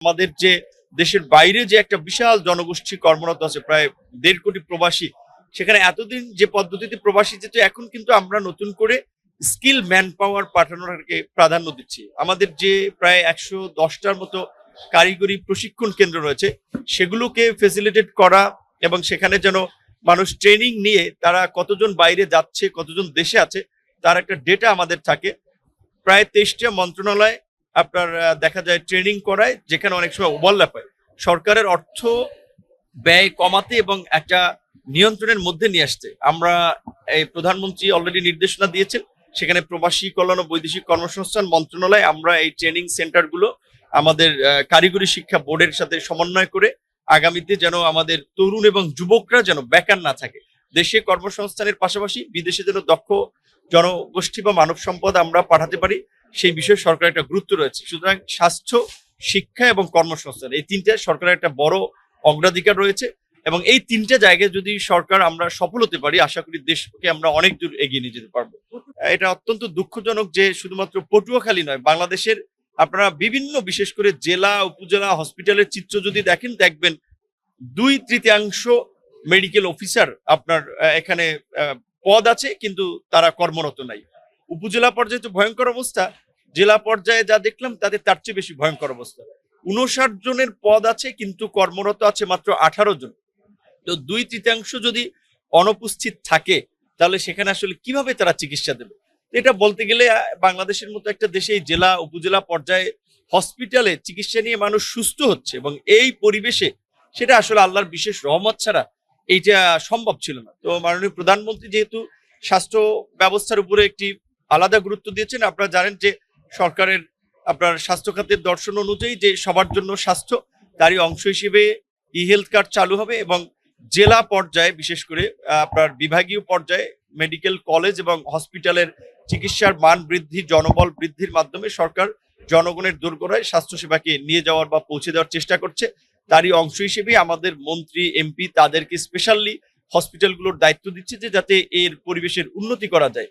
আমাদের যে দেশের বাইরে যে একটা বিশাল জনগোষ্ঠী কর্মরত আছে, প্রায় 1.5 কোটি প্রবাসী, সেখানে এতদিন যে পদ্ধতিতে প্রবাসী যেত, এখন কিন্তু আমরা নতুন করে স্কিল ম্যান পাওয়ার পাঠানোরকে প্রাধান্য দিচ্ছি। আমাদের যে প্রায় 110টার মতো কারিগরি প্রশিক্ষণ কেন্দ্র রয়েছে, সেগুলোকে ফেসিলিটেট করা এবং সেখানে যেন মানুষ ট্রেনিং নিয়ে তারা কতজন বাইরে যাচ্ছে, কতজন দেশে আছে, তার একটা ডেটা আমাদের থাকে। প্রায় 23টা মন্ত্রণালয় আপনার দেখা যায় ট্রেনিং করায়, যেখানে অনেক সময় ওভারল্যাপ হয়। সরকারের অর্থ ব্যয় কমাতে এবং একটা নিয়ন্ত্রণের মধ্যে নিয়ে আসতে আমরা এই প্রধানমন্ত্রী অলরেডি নির্দেশনা দিয়েছেন, সেখানে প্রবাসী কল্যাণ ও বৈদেশিক কর্মসংস্থান মন্ত্রণালয় আমরা এই ট্রেনিং সেন্টারগুলো আমাদের কারিগরি শিক্ষা বোর্ডের সাথে সমন্বয় করে আগামীতে যেন আমাদের তরুণ এবং যুবকরা যেন বেকার না থাকে, দেশে কর্মসংস্থানের পাশাপাশি বিদেশে যেন দক্ষ জনগোষ্ঠী বা মানব সম্পদ আমরা পাঠাতে পারি, সেই বিষয়ে সরকারের একটা গুরুত্ব রয়েছে। সুতরাং স্বাস্থ্য, শিক্ষা এবং কর্মসংস্থান, এই তিনটা সরকারের একটা বড় অগ্রাধিকার রয়েছে এবং এই তিনটা জায়গায় যদি সরকার আমরা সফল হতে পারি, আশা করি দেশকে আমরা অনেক দূর এগিয়ে নিয়ে যেতে পারবো। এটা অত্যন্ত দুঃখজনক যে শুধুমাত্র পটুয়াখালী নয়, বাংলাদেশের আপনারা বিভিন্ন বিশেষ করে জেলা, উপজেলা, হসপিটালের চিত্র যদি দেখেন, দেখবেন 2/3 মেডিকেল অফিসার আপনার এখানে পদ আছে, কিন্তু তারা কর্মরত নাই। উপজেলা পর্যায়ে তো ভয়ঙ্কর অবস্থা, জেলা পর্যায়ে যা দেখলাম তাতে তার চেয়ে বেশি ভয়ঙ্কর অবস্থা। 59 জনের পদ আছে, কিন্তু কর্মরত আছে মাত্র 18 জন। তো 2/3 যদি অনুপস্থিত থাকে, তাহলে সেখানে আসলে কিভাবে তারা চিকিৎসা দেবে? এটা বলতে গেলে বাংলাদেশের মতো একটা দেশে জেলা, উপজেলা পর্যায়ে হসপিটালে চিকিৎসা নিয়ে মানুষ সুস্থ হচ্ছে এবং এই পরিবেশে সেটা আসলে আল্লাহর বিশেষ রহমত ছাড়া এইটা সম্ভব ছিল না। তো মাননীয় প্রধানমন্ত্রী যেহেতু স্বাস্থ্য ব্যবস্থার উপরে একটি আলাদা গুরুত্ব দিয়েছেন, আপনারা জানেন যে সরকারের আপনার স্বাস্থ্য খাতের দর্শন অনুযায়ী যে সবার জন্য স্বাস্থ্য, তারই অংশ হিসেবে ই হেলথ কার্ড চালু হবে এবং জেলা পর্যায়ে বিশেষ করে আপনার বিভাগীয় পর্যায়ে মেডিকেল কলেজ এবং হসপিটালের চিকিৎসার মান বৃদ্ধি, জনবল বৃদ্ধির মাধ্যমে সরকার জনগণের দোরগোড়ায় স্বাস্থ্যসেবাকে নিয়ে যাওয়ার বা পৌঁছে দেওয়ার চেষ্টা করছে। তারই অংশ হিসেবে আমাদের মন্ত্রী, এমপি তাদেরকে স্পেশালি হসপিটালগুলোর দায়িত্ব দিচ্ছে যে যাতে এর পরিবেশের উন্নতি করা যায়।